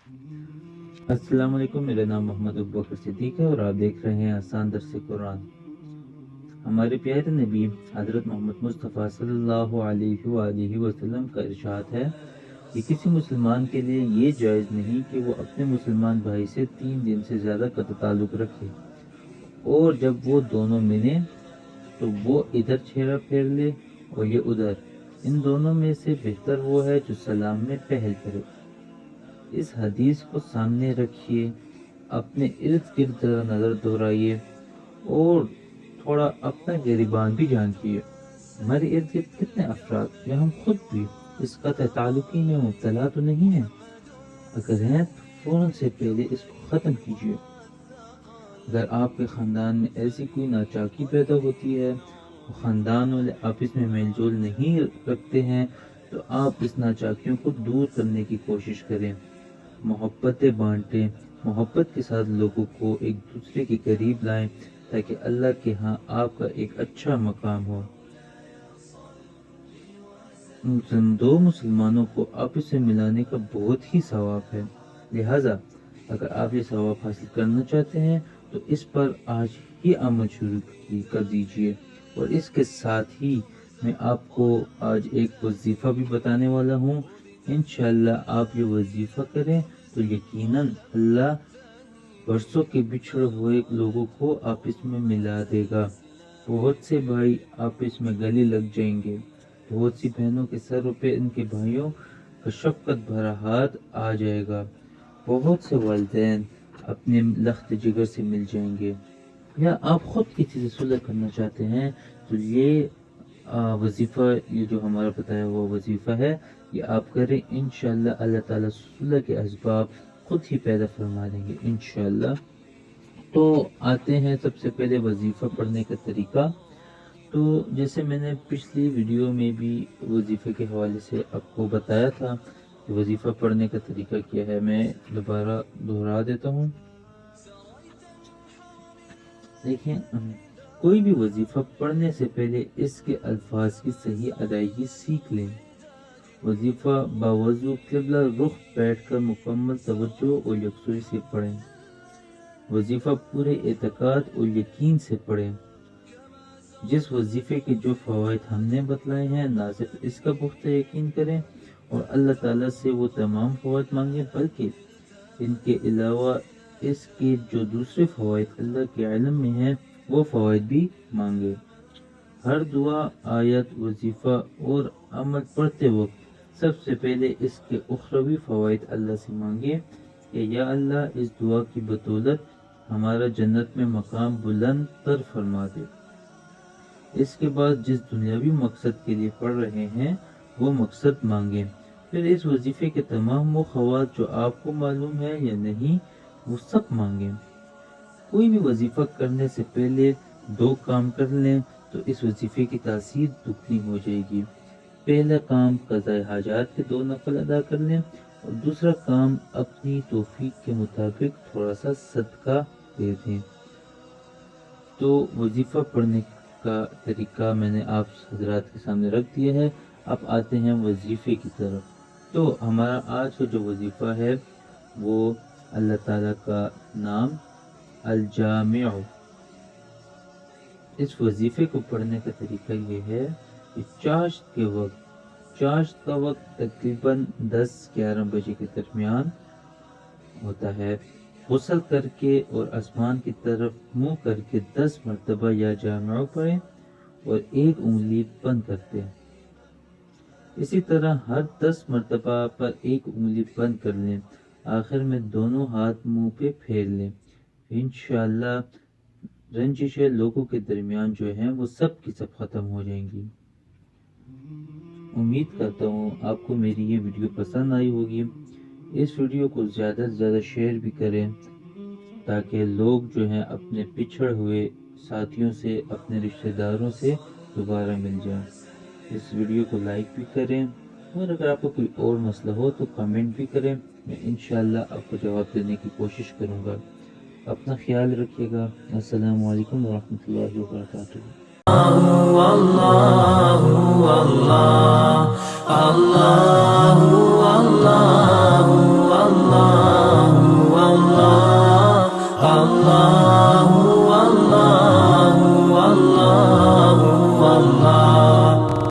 अस्सलाम वालेकुम। मेरा नाम मोहम्मद अबू बकर सिद्दीक है और आप देख रहे हैं आसान दर्स कुरान। हमारे प्यारे नबी हज़रत मोहम्मद मुस्तफ़ा सल्लल्लाहु अलैहि वसल्लम का इरशाद है कि किसी मुसलमान के लिए ये जायज़ नहीं कि वो अपने मुसलमान भाई से 3 दिन से ज़्यादा का ताल्लुक़ रखे, और जब वो दोनों मिलें तो वो इधर चेहरा फेर ले और ये उधर। इन दोनों में से बेहतर वो है जो सलाम में पहल करे। इस हदीस को सामने रखिए, अपने इर्द गिर्द जरा नज़र दोहराइए और थोड़ा अपना गिरबान भी झांकिए। हमारे इर्द गिर्द कितने अफराद या हम खुद भी इस कतई ताल्लुकी में मुब्तला तो नहीं है? अगर हैं तो फ़ौरन से पहले इसको ख़त्म कीजिए। अगर आपके ख़ानदान में ऐसी कोई नाचाकी पैदा होती है, ख़ानदान वाले आपस में मेल जोल नहीं रखते हैं, तो आप इस नाचाकियों को दूर करने की कोशिश करें। मोहब्बतें बांटें, मोहब्बत के साथ लोगों को एक दूसरे के करीब लाएं ताकि अल्लाह के यहाँ आपका एक अच्छा मकाम हो। दो मुसलमानों को आपस में मिलाने का बहुत ही सवाब है, लिहाजा अगर आप ये सवाब हासिल करना चाहते हैं तो इस पर आज ही अमल शुरू कर दीजिए। और इसके साथ ही मैं आपको आज एक वजीफ़ा भी बताने वाला हूँ। इंशाअल्लाह आप ये वजीफ़ा करें तो यकीनन अल्लाह बरसों के बिछड़े हुए लोगों को आपस में मिला देगा। बहुत से भाई आपस में गले लग जाएंगे, बहुत सी बहनों के सरों पे इनके भाइयों का शफ़क़त भरा हाथ आ जाएगा, बहुत से वालिदैन अपने लख्त जिगर से मिल जाएंगे। या आप ख़ुद किसी से सुलह करना चाहते हैं तो ये वजीफ़ा, ये जो हमारा बताया हुआ वजीफ़ा है, ये आप करें। इंशाअल्लाह अल्लाह ताला सुलह के असबाब खुद ही पैदा फरमा देंगे इंशाअल्लाह। तो आते हैं सबसे पहले वजीफ़ा पढ़ने का तरीका। तो जैसे मैंने पिछली वीडियो में भी वजीफ़े के हवाले से आपको बताया था कि वजीफ़ा पढ़ने का तरीका क्या है, मैं दोबारा दोहरा देता हूँ। देखें, कोई भी वजीफ़ा पढ़ने से पहले इसके अल्फाज की सही अदायगी सीख लें। वजीफ़ा बावजू क़िबला रुख बैठकर मुकम्मल तवज्जो और यकसुई से पढ़ें। वजीफ़ा पूरे एतक़ाद और यकीन से पढ़ें। जिस वजीफ़े के जो फ़वाइद हमने बतलाए हैं, ना सिर्फ इसका पुख्ता यकीन करें और अल्लाह ताला से वो तमाम फ़वाइद मांगें, बल्कि इनके अलावा इसके जो दूसरे फ़वाइद अल्लाह के इल्म में हैं वो फ़वाइद भी मांगे। हर दुआ, आयत, वजीफ़ा और अमल पढ़ते वक्त सबसे पहले इसके उखरवी फ़वाइद अल्लाह से मांगे कि या अल्लाह इस दुआ की बदौलत हमारा जन्नत में मकाम बुलंद तर फरमा दे। इसके बाद जिस दुनियावी मकसद के लिए पढ़ रहे हैं वो मकसद मांगे। फिर इस वजीफ़े के तमाम वो ख़वात जो आपको मालूम है या नहीं वो सब मांगे। कोई भी वजीफ़ा करने से पहले 2 काम कर लें तो इस वजीफ़े की तासीर दुगनी हो जाएगी। पहला काम क़ज़ाए हाजात के 2 नफ़ल अदा कर लें और दूसरा काम अपनी तौफीक के मुताबिक थोड़ा सा सदका दे दें। तो वजीफ़ा पढ़ने का तरीका मैंने आप हज़रात के सामने रख दिया है। अब आते हैं वजीफ़े की तरफ। तो हमारा आज का जो वजीफ़ा है वो अल्लाह ताला का नाम अल-जामिअ। इस वजीफ़े को पढ़ने का तरीका ये है कि चाश्त का वक्त तकरीबन 10-11 बजे के दरमियान होता है। गुस्ल करके और आसमान की तरफ मुँह करके 10 मरतबा या जामिअ पढ़ें और एक उंगली बंद करते हैं। इसी तरह हर 10 मरतबा पर एक उंगली बंद कर लें। आखिर में दोनों हाथ मुंह पे फेर लें। इंशाअल्लाह रंजिशें लोगों के दरमियान जो हैं वो सब की सब ख़त्म हो जाएंगी। उम्मीद करता हूँ आपको मेरी ये वीडियो पसंद आई होगी। इस वीडियो को ज़्यादा से ज़्यादा शेयर भी करें ताकि लोग जो हैं अपने पिछड़ हुए साथियों से, अपने रिश्तेदारों से दोबारा मिल जाएं। इस वीडियो को लाइक भी करें और अगर आपको कोई और मसला हो तो कमेंट भी करें। मैं इंशाअल्लाह आपको जवाब देने की कोशिश करूँगा। अपना ख्याल रखिएगा। अस्सलामु अलैकुम वरहमतुल्लाहि वबरकातुहू। अल्लाह अल्लाह अल्लाह अल्लाह अल्लाह اللہ